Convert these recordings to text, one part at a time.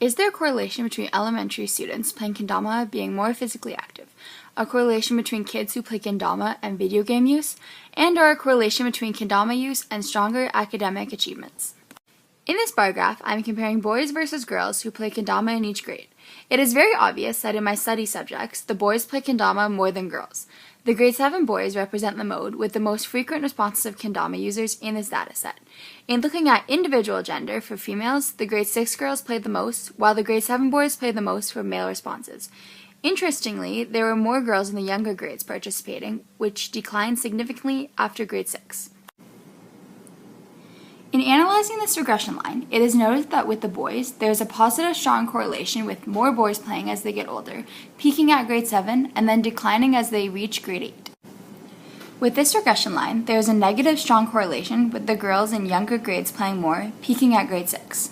Is there a correlation between elementary students playing kendama being more physically active, a correlation between kids who play kendama and video game use, and/or a correlation between kendama use and stronger academic achievements? In this bar graph, I'm comparing boys versus girls who play kendama in each grade. It is very obvious that in my study subjects, the boys play kendama more than girls. The grade 7 boys represent the mode with the most frequent responses of kendama users in this dataset. In looking at individual gender for females, the grade 6 girls played the most, while the grade 7 boys played the most for male responses. Interestingly, there were more girls in the younger grades participating, which declined significantly after grade 6. In analyzing this regression line, it is noted that with the boys, there is a positive strong correlation with more boys playing as they get older, peaking at grade 7 and then declining as they reach grade 8. With this regression line, there is a negative strong correlation with the girls in younger grades playing more, peaking at grade 6.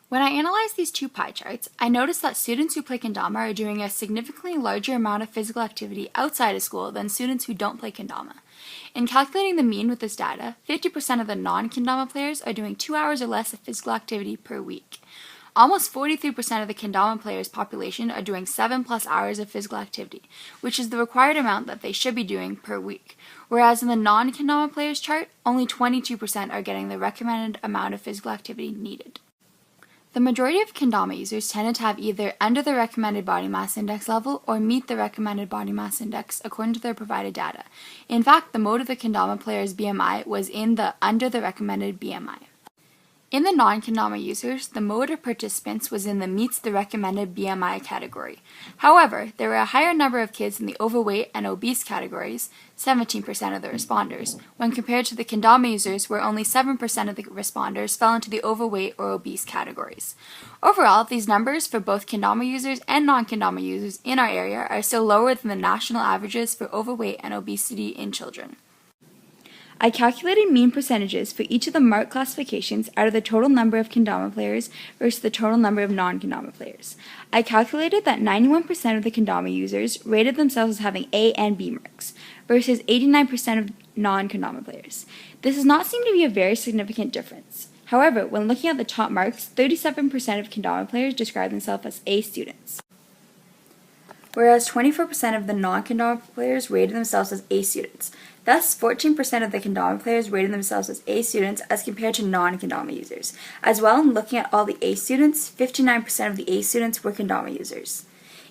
When I analyze these two pie charts, I notice that students who play kendama are doing a significantly larger amount of physical activity outside of school than students who don't play kendama. In calculating the mean with this data, 50% of the non-kendama players are doing 2 hours or less of physical activity per week. Almost 43% of the kendama players' population are doing 7+ hours of physical activity, which is the required amount that they should be doing per week, whereas in the non-kendama players chart, only 22% are getting the recommended amount of physical activity needed. The majority of kendama users tended to have either under the recommended body mass index level or meet the recommended body mass index according to their provided data. In fact, the mode of the kendama player's BMI was in the under the recommended BMI. In the non-kendama users, the mode of participants was in the meets the recommended BMI category. However, there were a higher number of kids in the overweight and obese categories, 17% of the responders, when compared to the kendama users where only 7% of the responders fell into the overweight or obese categories. Overall, these numbers for both kendama users and non-kendama users in our area are still lower than the national averages for overweight and obesity in children. I calculated mean percentages for each of the marked classifications out of the total number of kendama players versus the total number of non-kendama players. I calculated that 91% of the kendama users rated themselves as having A and B marks, versus 89% of non-kendama players. This does not seem to be a very significant difference. However, when looking at the top marks, 37% of kendama players describe themselves as A students, whereas 24% of the non-kendama players rated themselves as A students. Thus, 14% of the kendama players rated themselves as A students as compared to non-kendama users. As well, in looking at all the A students, 59% of the A students were kendama users.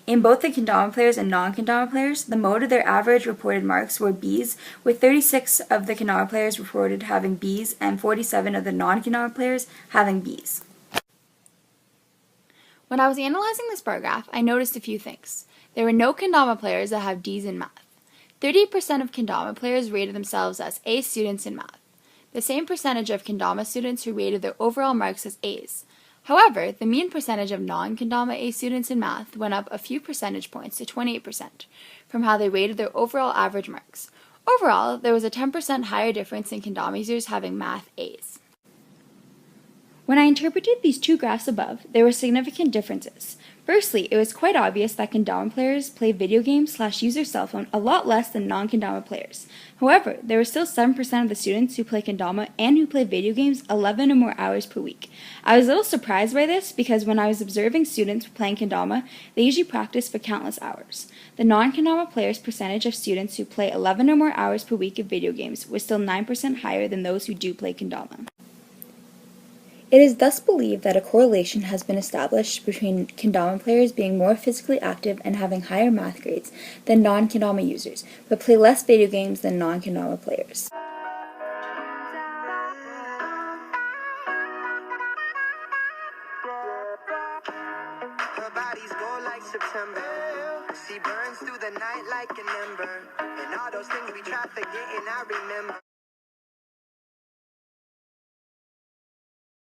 In both the kendama players and non-kendama players, the mode of their average reported marks were Bs, with 36 of the kendama players reported having Bs and 47 of the non-kendama players having Bs. When I was analyzing this bar graph, I noticed a few things. There were no kendama players that have Ds in math. 30% of kendama players rated themselves as A students in math, the same percentage of kendama students who rated their overall marks as A's. However, the mean percentage of non-kendama A students in math went up a few percentage points to 28% from how they rated their overall average marks. Overall, there was a 10% higher difference in kendama users having math A's. When I interpreted these two graphs above, there were significant differences. Firstly, it was quite obvious that kendama players play video games / use their cell phone a lot less than non-kendama players. However, there were still 7% of the students who play kendama and who play video games 11 or more hours per week. I was a little surprised by this because when I was observing students playing kendama, they usually practice for countless hours. The non-kendama players' percentage of students who play 11 or more hours per week of video games was still 9% higher than those who do play kendama. It is thus believed that a correlation has been established between kendama players being more physically active and having higher math grades than non-kendama users, but play less video games than non-kendama players. Her bodies go like September. She burns through the night like an ember. And all those things we tried forgetting, I remember.